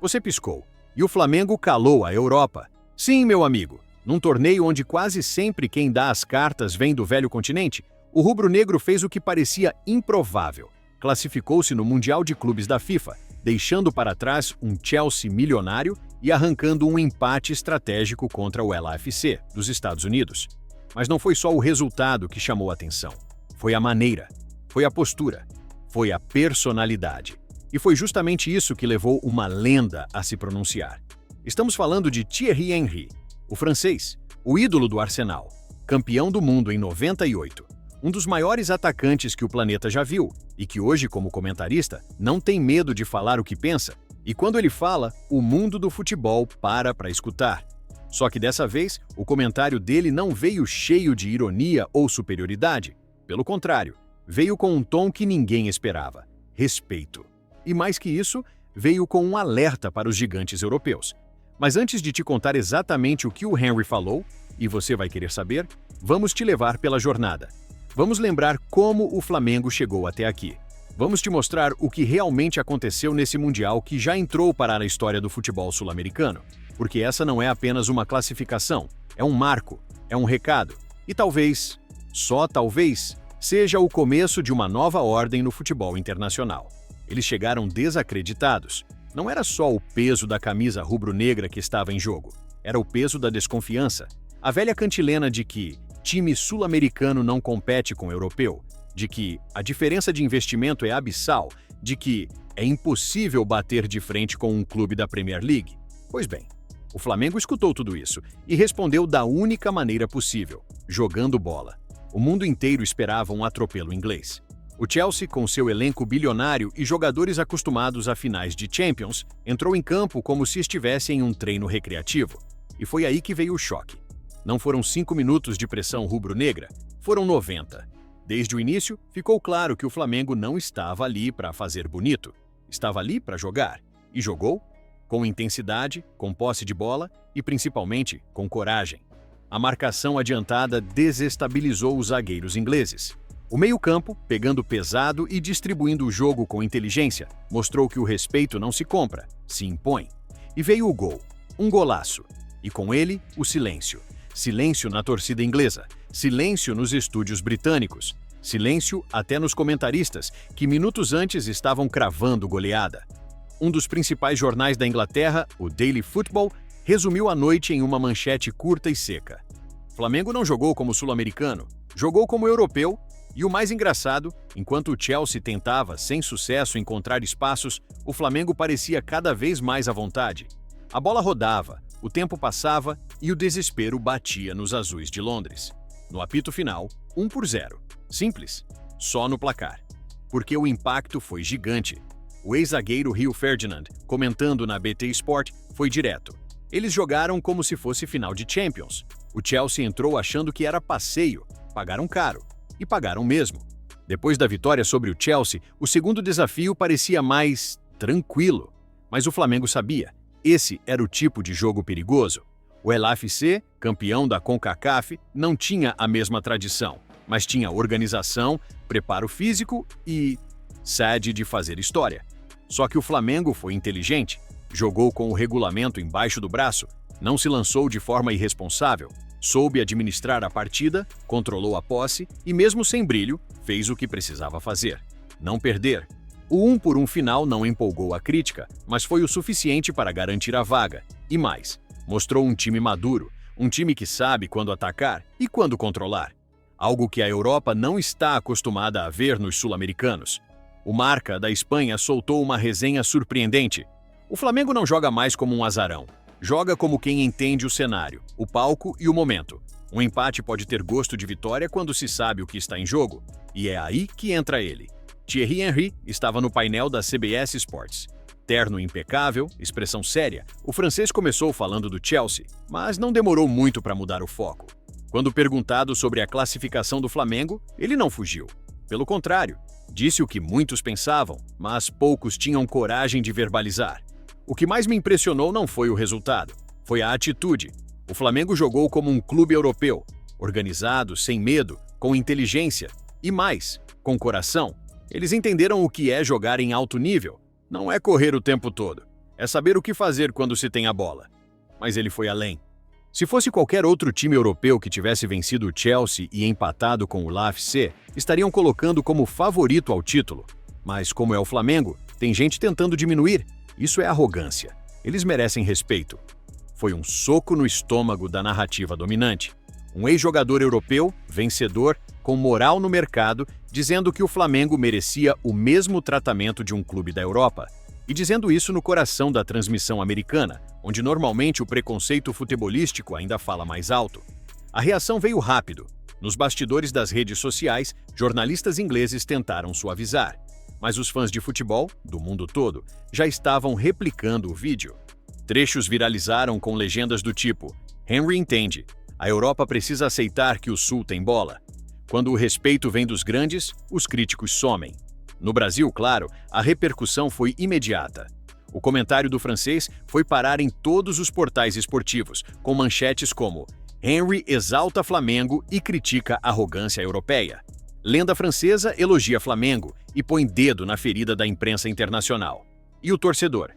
Você piscou. E o Flamengo calou a Europa. Sim, meu amigo. Num torneio onde quase sempre quem dá as cartas vem do velho continente, o rubro-negro fez o que parecia improvável. Classificou-se no Mundial de Clubes da FIFA, deixando para trás um Chelsea milionário e arrancando um empate estratégico contra o LAFC, dos Estados Unidos. Mas não foi só o resultado que chamou a atenção. Foi a maneira, foi a postura, foi a personalidade. E foi justamente isso que levou uma lenda a se pronunciar. Estamos falando de Thierry Henry, o francês, o ídolo do Arsenal, campeão do mundo em 98, um dos maiores atacantes que o planeta já viu e que hoje, como comentarista, não tem medo de falar o que pensa. E quando ele fala, o mundo do futebol para escutar. Só que dessa vez, o comentário dele não veio cheio de ironia ou superioridade. Pelo contrário, veio com um tom que ninguém esperava: respeito. E mais que isso, veio com um alerta para os gigantes europeus. Mas antes de te contar exatamente o que o Henry falou, e você vai querer saber, vamos te levar pela jornada. Vamos lembrar como o Flamengo chegou até aqui. Vamos te mostrar o que realmente aconteceu nesse Mundial que já entrou para a história do futebol sul-americano. Porque essa não é apenas uma classificação, é um marco, é um recado. E talvez, só talvez, seja o começo de uma nova ordem no futebol internacional. Eles chegaram desacreditados. Não era só o peso da camisa rubro-negra que estava em jogo, era o peso da desconfiança. A velha cantilena de que time sul-americano não compete com o europeu, de que a diferença de investimento é abissal, de que é impossível bater de frente com um clube da Premier League. Pois bem, o Flamengo escutou tudo isso e respondeu da única maneira possível, jogando bola. O mundo inteiro esperava um atropelo inglês. O Chelsea, com seu elenco bilionário e jogadores acostumados a finais de Champions, entrou em campo como se estivesse em um treino recreativo. E foi aí que veio o choque. Não foram 5 minutos de pressão rubro-negra, foram 90. Desde o início, ficou claro que o Flamengo não estava ali para fazer bonito. Estava ali para jogar. E jogou com intensidade, com posse de bola e, principalmente, com coragem. A marcação adiantada desestabilizou os zagueiros ingleses. O meio-campo, pegando pesado e distribuindo o jogo com inteligência, mostrou que o respeito não se compra, se impõe. E veio o gol, um golaço. E com ele, o silêncio. Silêncio na torcida inglesa, silêncio nos estúdios britânicos, silêncio até nos comentaristas, que minutos antes estavam cravando goleada. Um dos principais jornais da Inglaterra, o Daily Football, resumiu a noite em uma manchete curta e seca. Flamengo não jogou como sul-americano, jogou como europeu. E o mais engraçado, enquanto o Chelsea tentava, sem sucesso, encontrar espaços, o Flamengo parecia cada vez mais à vontade. A bola rodava, o tempo passava e o desespero batia nos azuis de Londres. No apito final, 1-0. Simples, só no placar. Porque o impacto foi gigante. O ex-zagueiro Rio Ferdinand, comentando na BT Sport, foi direto. Eles jogaram como se fosse final de Champions. O Chelsea entrou achando que era passeio, pagaram caro. E pagaram mesmo. Depois da vitória sobre o Chelsea, o segundo desafio parecia mais tranquilo. Mas o Flamengo sabia, esse era o tipo de jogo perigoso. O LAFC, campeão da CONCACAF, não tinha a mesma tradição, mas tinha organização, preparo físico e sede de fazer história. Só que o Flamengo foi inteligente, jogou com o regulamento embaixo do braço, não se lançou de forma irresponsável, soube administrar a partida, controlou a posse e, mesmo sem brilho, fez o que precisava fazer. Não perder. O 1-1 final não empolgou a crítica, mas foi o suficiente para garantir a vaga. E mais, mostrou um time maduro, um time que sabe quando atacar e quando controlar. Algo que a Europa não está acostumada a ver nos sul-americanos. O Marca, da Espanha, soltou uma resenha surpreendente. O Flamengo não joga mais como um azarão. Joga como quem entende o cenário, o palco e o momento. Um empate pode ter gosto de vitória quando se sabe o que está em jogo. E é aí que entra ele. Thierry Henry estava no painel da CBS Sports. Terno impecável, expressão séria, o francês começou falando do Chelsea, mas não demorou muito para mudar o foco. Quando perguntado sobre a classificação do Flamengo, ele não fugiu. Pelo contrário, disse o que muitos pensavam, mas poucos tinham coragem de verbalizar. O que mais me impressionou não foi o resultado, foi a atitude. O Flamengo jogou como um clube europeu, organizado, sem medo, com inteligência e mais, com coração. Eles entenderam o que é jogar em alto nível. Não é correr o tempo todo, É saber o que fazer quando se tem a bola. Mas ele foi além. Se fosse qualquer outro time europeu que tivesse vencido o Chelsea e empatado com o LAFC, estariam colocando como favorito ao título. Mas como é o Flamengo, tem gente tentando diminuir. Isso é arrogância. Eles merecem respeito. Foi um soco no estômago da narrativa dominante. Um ex-jogador europeu, vencedor, com moral no mercado, dizendo que o Flamengo merecia o mesmo tratamento de um clube da Europa. E dizendo isso no coração da transmissão americana, onde normalmente o preconceito futebolístico ainda fala mais alto. A reação veio rápido. Nos bastidores das redes sociais, jornalistas ingleses tentaram suavizar. Mas os fãs de futebol, do mundo todo, já estavam replicando o vídeo. Trechos viralizaram com legendas do tipo: Henry entende, a Europa precisa aceitar que o Sul tem bola. Quando o respeito vem dos grandes, os críticos somem. No Brasil, claro, a repercussão foi imediata. O comentário do francês foi parar em todos os portais esportivos, com manchetes como Henry exalta Flamengo e critica a arrogância europeia. Lenda francesa elogia Flamengo e põe dedo na ferida da imprensa internacional. E o torcedor?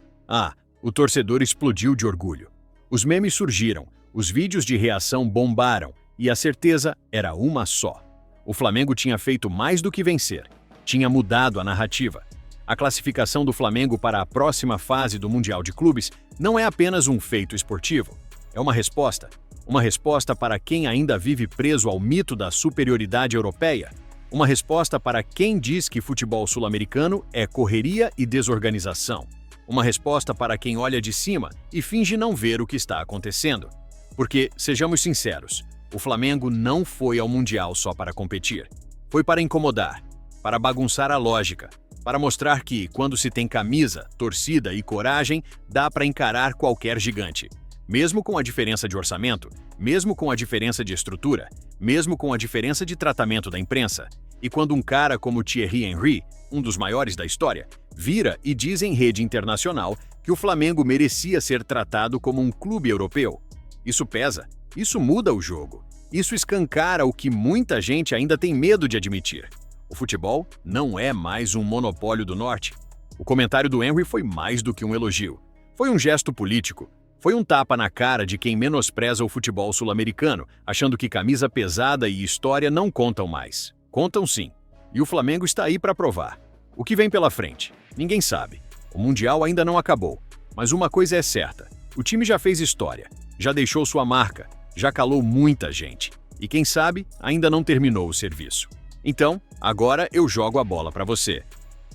O torcedor explodiu de orgulho. Os memes surgiram, os vídeos de reação bombaram e a certeza era uma só. O Flamengo tinha feito mais do que vencer. Tinha mudado a narrativa. A classificação do Flamengo para a próxima fase do Mundial de Clubes não é apenas um feito esportivo. É uma resposta. Uma resposta para quem ainda vive preso ao mito da superioridade europeia. Uma resposta para quem diz que futebol sul-americano é correria e desorganização. Uma resposta para quem olha de cima e finge não ver o que está acontecendo. Porque, sejamos sinceros, o Flamengo não foi ao Mundial só para competir. Foi para incomodar, para bagunçar a lógica, para mostrar que, quando se tem camisa, torcida e coragem, dá para encarar qualquer gigante. Mesmo com a diferença de orçamento, mesmo com a diferença de estrutura, mesmo com a diferença de tratamento da imprensa. E quando um cara como Thierry Henry, um dos maiores da história, vira e diz em rede internacional que o Flamengo merecia ser tratado como um clube europeu. Isso pesa, isso muda o jogo, isso escancara o que muita gente ainda tem medo de admitir. O futebol não é mais um monopólio do Norte. O comentário do Henry foi mais do que um elogio. Foi um gesto político. Foi um tapa na cara de quem menospreza o futebol sul-americano, achando que camisa pesada e história não contam mais. Contam sim. E o Flamengo está aí para provar. O que vem pela frente? Ninguém sabe. O Mundial ainda não acabou. Mas uma coisa é certa. O time já fez história. Já deixou sua marca. Já calou muita gente. E quem sabe, ainda não terminou o serviço. Então, agora eu jogo a bola para você.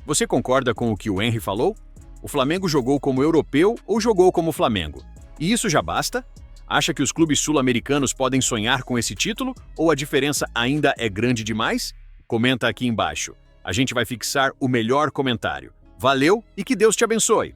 Você concorda com o que o Henry falou? O Flamengo jogou como europeu ou jogou como Flamengo? E isso já basta? Acha que os clubes sul-americanos podem sonhar com esse título ou a diferença ainda é grande demais? Comenta aqui embaixo. A gente vai fixar o melhor comentário. Valeu e que Deus te abençoe!